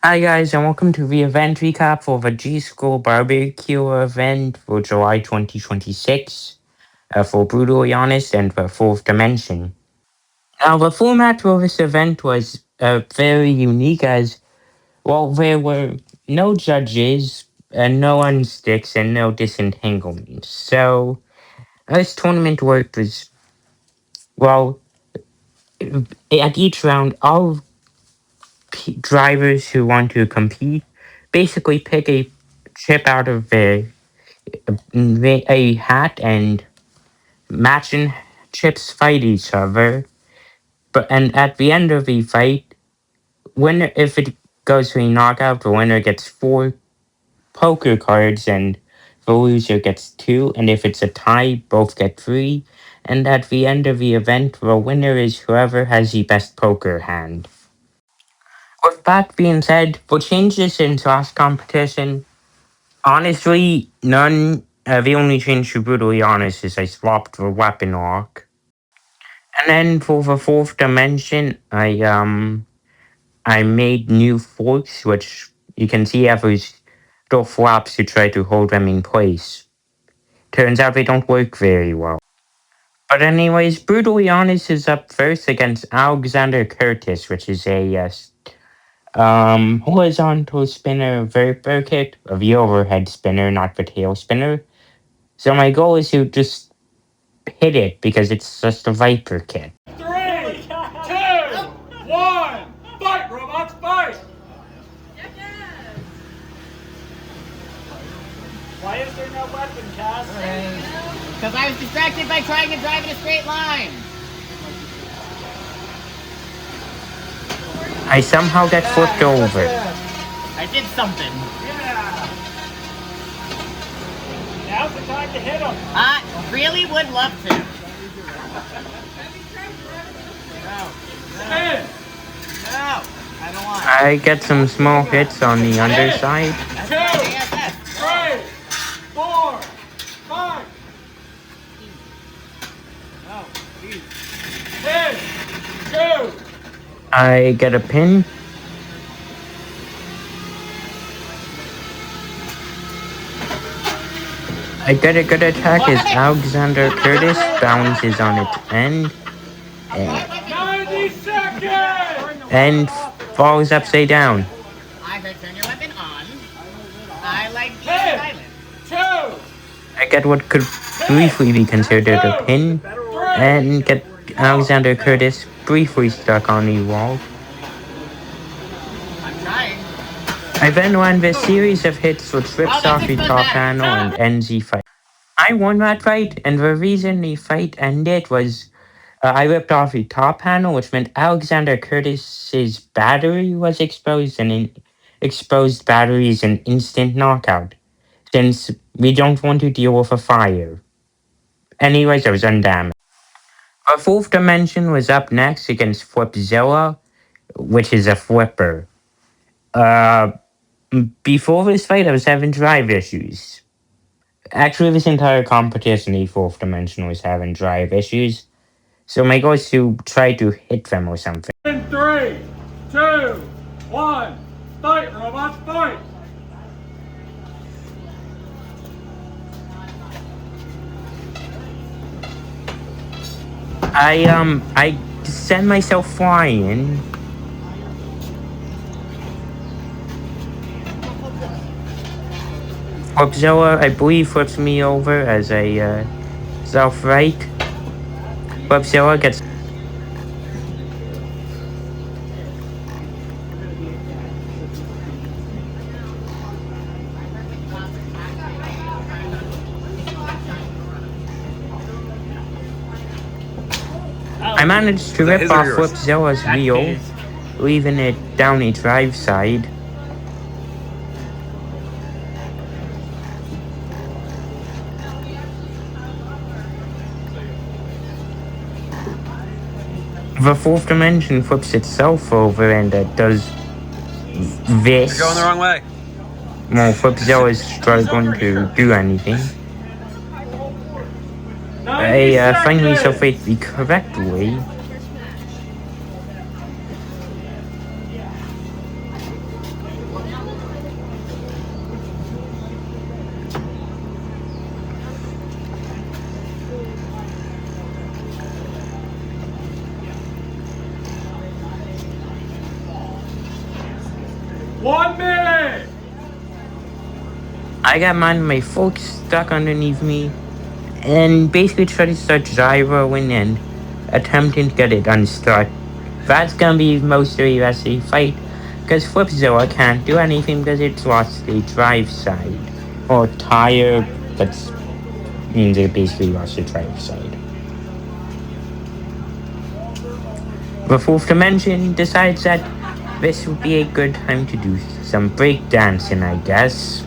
Hi guys, and welcome to the event recap for the Gscrl Barbecue event for July 2026 for Brutally Honest and the Fourth Dimension. Now, the format for this event was very unique as, well, there were no judges, no unsticks, and no disentanglements. So, this tournament worked was, well, at each round, all drivers who want to compete basically pick a chip out of a hat and matching chips fight each other. And at the end of the fight, winner if it goes to a knockout, the winner gets four poker cards and the loser gets two. And if it's a tie, both get three. And at the end of the event, the winner is whoever has the best poker hand. With that being said, for changes in last competition, honestly, none. The only change to Brutally Honest is I swapped the weapon lock. And then for the fourth dimension, I made new forks, which you can see have those little flaps to try to hold them in place. Turns out they don't work very well. But anyways, Brutally Honest is up first against Alexander Curtis, which is a horizontal spinner Viper kit, the overhead spinner, not the tail spinner. So my goal is to just hit it because it's just a Viper kit. 3, 2, 1, fight, robots, fight! Why is there no weapon, Cass? Because I was distracted by trying to drive in a straight line. I somehow get flipped over. I did something. Yeah! Now's the time to hit him. I really would love to. Spin! No, I don't want. I get some small hits on the underside. 2, 3, 4, 5. No, please. 10, 2. I get a pin. I get a good attack as Alexander Curtis bounces on its end 90 seconds! and falls upside down. I heard turn your weapon on. I like being 10, silent. 2, I get what could briefly be considered a pin and get Alexander Curtis briefly stuck on the wall. I'm trying. I then land this series of hits which rips off the top panel and ends the fight. I won that fight, and the reason the fight ended was I ripped off the top panel, which meant Alexander Curtis's battery was exposed, and an exposed battery is an instant knockout, since we don't want to deal with a fire. Anyways, I was undamaged. The fourth dimension was up next against Flipzilla, which is a flipper. Before this fight, I was having drive issues. Actually, this entire competition, the fourth dimension, was having drive issues. So my goal is to try to hit them or something. In 3, 2, 1, fight, robots, fight! I send myself flying. Flipzilla, I believe, flips me over as a self-right. Flipzilla gets... I managed to rip off Flipzilla's wheel, leaving it down a drive side. The fourth dimension flips itself over and does this. You're going the wrong way. Well, Flipzilla is struggling to do anything. I finally self-ate the correct way. 1 minute. I got my fork stuck underneath me, and basically try to start gyroing and attempting to get it unstuck. That's gonna be most of the rest of the fight, because Flipzilla can't do anything because it's lost the drive side. Or tire, but means it basically lost the drive side. The fourth dimension decides that this would be a good time to do some breakdancing, I guess.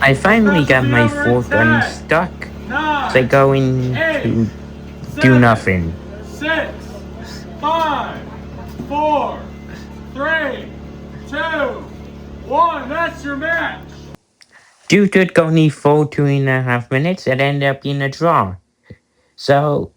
I finally got my fork unstuck, so I go in to do nothing. 6, 5, 4, 3, 2, 1. That's your match. Due to it going the full 2.5 minutes, it ended up being a draw. So,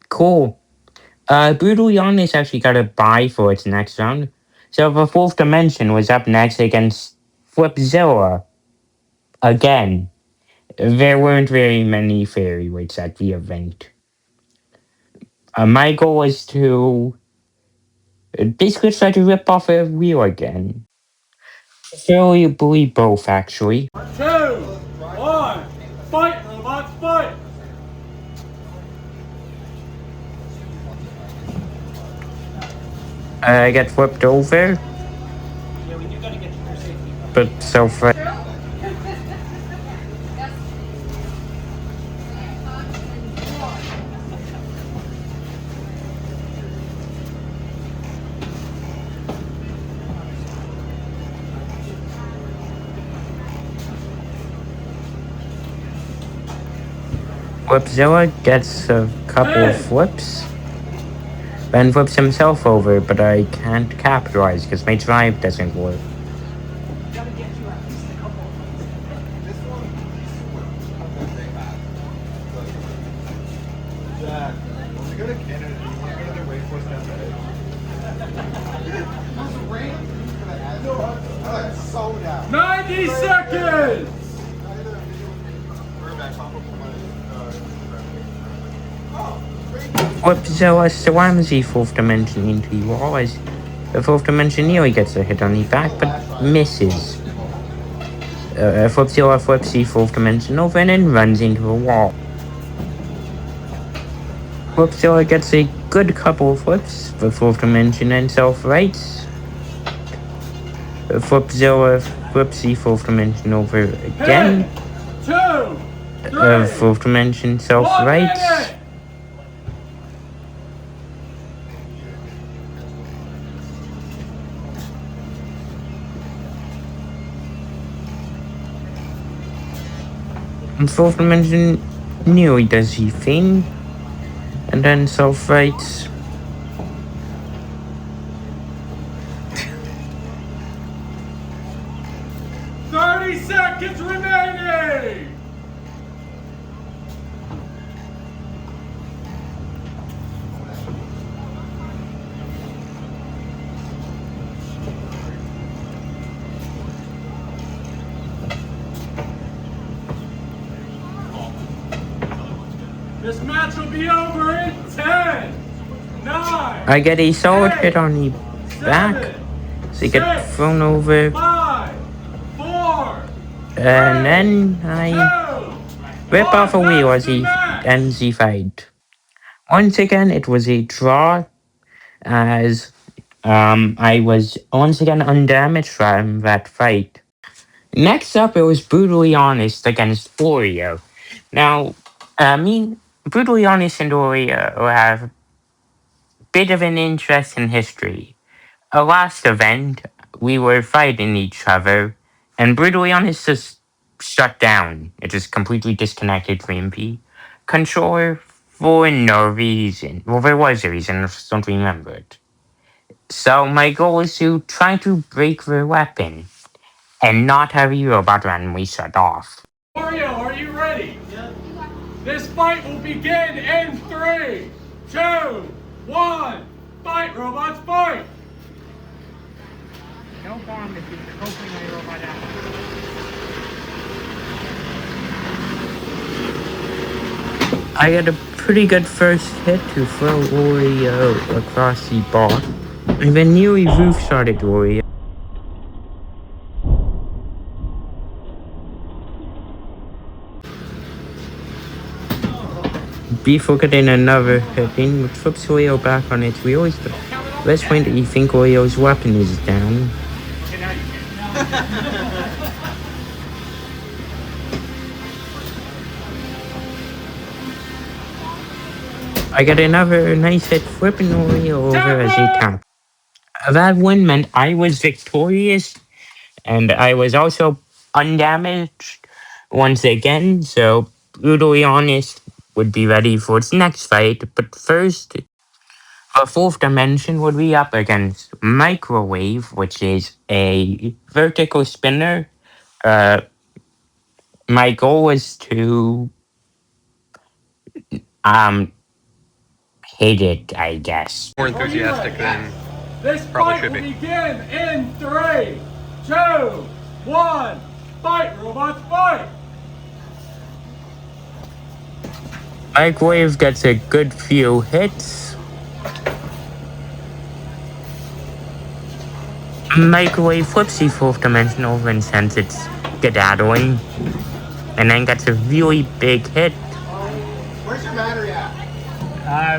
cool. Brutally Honest actually got a bye for its next round. So the fourth dimension was up next against Flipzilla. Again, there weren't very many fairy weights at the event. My goal was to basically try to rip off a wheel again. Preferably both, actually. 2, 1. Fight, robots, fight. I get flipped over, but so far. Flipzilla gets a couple of flips, then flips himself over, but I can't capitalize because my drive doesn't work. So 90 seconds. Flipzilla slams the fourth dimension into the wall as the fourth dimension nearly gets a hit on the back, but misses. Flipzilla flips the fourth dimension over and then runs into a wall. Flipzilla gets a good couple of flips, the fourth dimension and self-rights. Flipzilla flips the fourth dimension over again. 2, 3, Fourth dimension self-rights. And fourth dimension nearly does the thing. And then self-rights. 30 seconds remaining. This match will be over in 10, 9. I get a solid 8, hit on the back. 7, So I get 6, thrown over. 5, 4, And then I 2, rip off a 1. wheel That's as the he match. ends the fight. Once again, it was a draw, as I was once again undamaged from that fight. Next up, it was Brutally Honest against Oreo. Now, Brutally Honest and Oreo have a bit of an interesting history. Last event, we were fighting each other, and Brutally Honest just shut down. It just completely disconnected from the controller for no reason. Well, there was a reason, I just don't remember it. So my goal is to try to break the weapon and not have the robot randomly shut off. Mario, are you ready? Yeah. This fight will begin in 3, 2, 1. Fight, robots, fight! No jump on the seat. Hopefully my robot out. I got a pretty good first hit to throw Oreo across the bar. And then nearly roof shotted Oreo. Before getting another hitting, which flips Oreo back on its wheels. But at this point, you think Oreo's weapon is down. Okay, now you can. I got another nice hit flipping Oreo over as he tapped. That win meant I was victorious, and I was also undamaged once again, so brutally honest would be ready for its next fight. But first, the fourth dimension would be up against Microwave, which is a vertical spinner. My goal was to hit it, I guess. More enthusiastic than This probably fight should will be. begin in 3, 2, 1. Fight, robots, fight! Microwave gets a good few hits. Microwave flips the fourth dimension over and sends it skedaddling. And then gets a really big hit. Where's your battery at?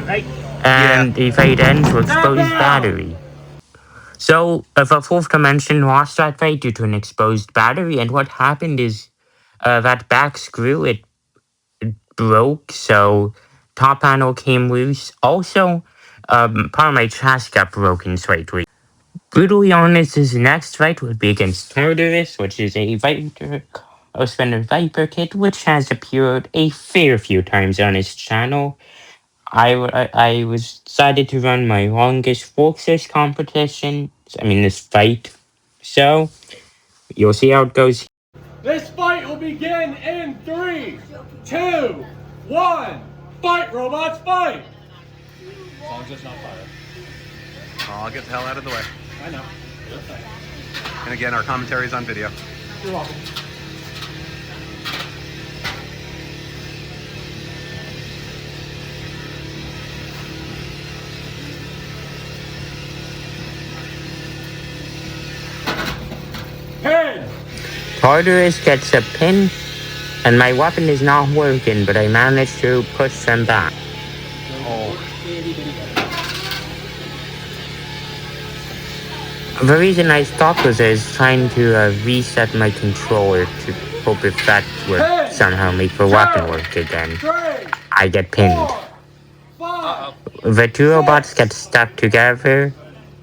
Right. And the fight ends with exposed battery. So, the fourth dimension lost that fight due to an exposed battery, and what happened is that back screw, it broke, so top panel came loose. Also, part of my chassis got broken slightly. Brutally honest, his next fight would be against Tartarus, which is a spinner Viper kit, which has appeared a fair few times on his channel. I was decided to run my longest Forces competition. This fight. So, you'll see how it goes. This fight will begin in 3, 2, 1. Fight, robots, fight! As long as it's not fire. Oh, I'll get the hell out of the way. I know. And again, our commentary's on video. You're welcome. Pin! Tartarus gets a pin, and my weapon is not working, but I managed to push them back. Oh, The reason I stopped was I was trying to reset my controller to hope if that would somehow make the weapon work again. 3, I get pinned. 4, 5. The two robots get stuck together,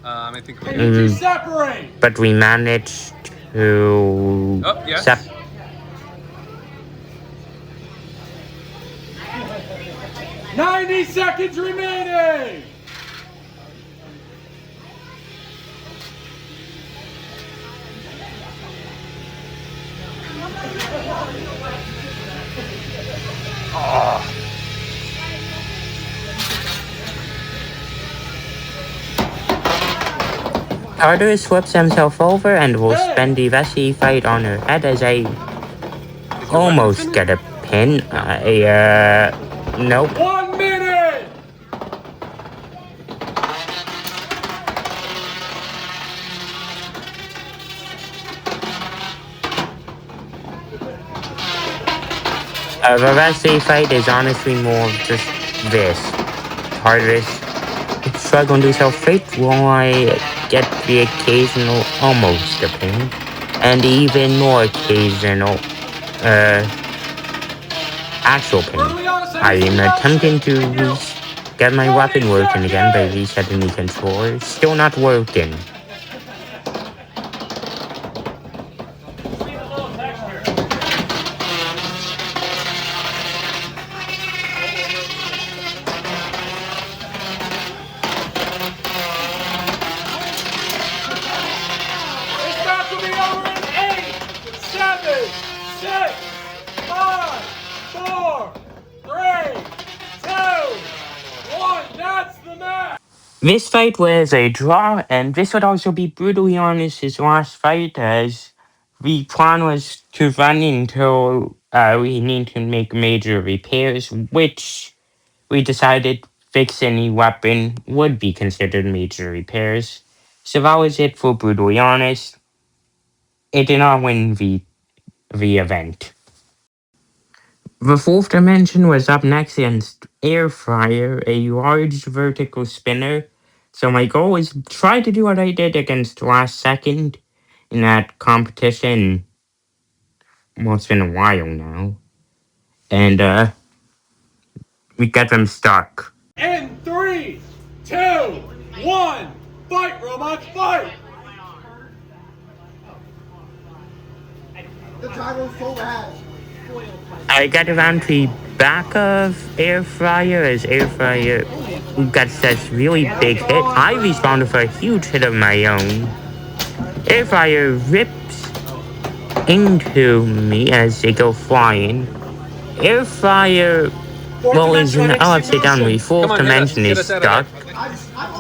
I think I need you to separate! but we managed to... Oh, yes. sep- 90 seconds remaining! Tartarus flips himself over and will spend the rest of the fight on her head as I almost get a pin. Nope. 1 minute! The rest of the fight is honestly more of just this. Tartarus struggling to self-fight while I get the occasional almost a pin. And even more occasional, actual pin. I am attempting to get my weapon working again by resetting the controller. Still not working. It's about to be over in 8, 7, 6, 5, 4, 3, 2, 1. That's the match! This fight was a draw, and this would also be brutally honest his last fight, as the plan was to run until we need to make major repairs, which we decided fix any weapon would be considered major repairs. So that was it for brutally honest. It did not win the event. The fourth dimension was up next against Air Fryer, a large vertical spinner. So my goal was try to do what I did against last second in that competition. Well, it's been a while now. And we got them stuck. In 3, 2, 1, fight, robots, fight! The gyro's so bad. I got around to the back of Air Fryer as Air Fryer got this really big hit. I responded for a huge hit of my own. Air Fryer rips into me as they go flying. Air Fryer, well, is in the upside down. The fourth dimension is stuck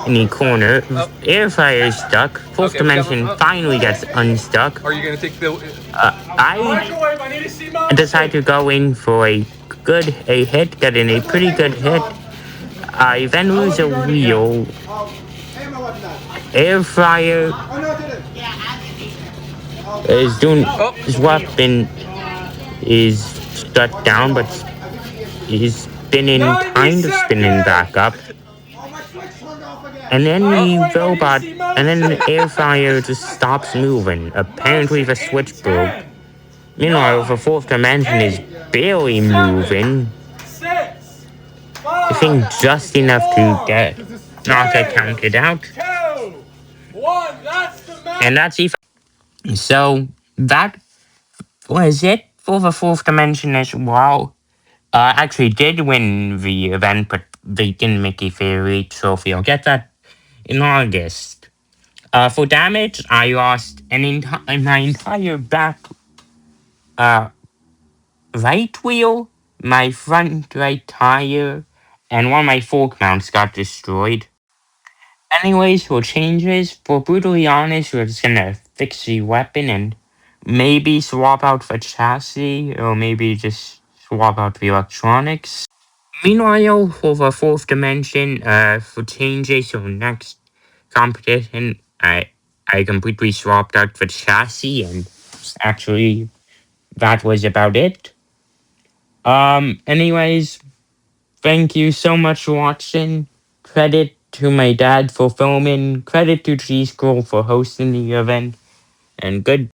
in the corner. Air Fryer is stuck. Fourth dimension finally gets unstuck. Are you gonna take the? I Microwave, I need to see Mountain. decided to go in for a hit, getting a pretty good hit. I then lose a wheel. Hey, my weapon died. Air Fryer Oh, no, it didn't. is doing his weapon is shut down, but he's spinning, kind of spinning back up. Oh, my switch turned off again. And then the robot, and then the Air Fryer just stops moving. Apparently the switch broke. Meanwhile, the fourth dimension is barely moving. 6, I 5, think just enough to not get 3, counted out. 2, 1, that's the match! And that's it. So that was it for the fourth dimension as well. Actually did win the event, but they didn't make a fair trophy. I'll get that in August. For damage, I lost my entire back right wheel, my front right tire, and one of my fork mounts got destroyed. Anyways, for changes, for brutally honest, we're just gonna fix the weapon and maybe swap out the chassis, or maybe just swap out the electronics. Meanwhile, for the fourth dimension, for changes, so next competition, I completely swapped out the chassis, and actually, that was about it. Anyways, thank you so much for watching. Credit to my dad for filming. Credit to Gscrl for hosting the event. And good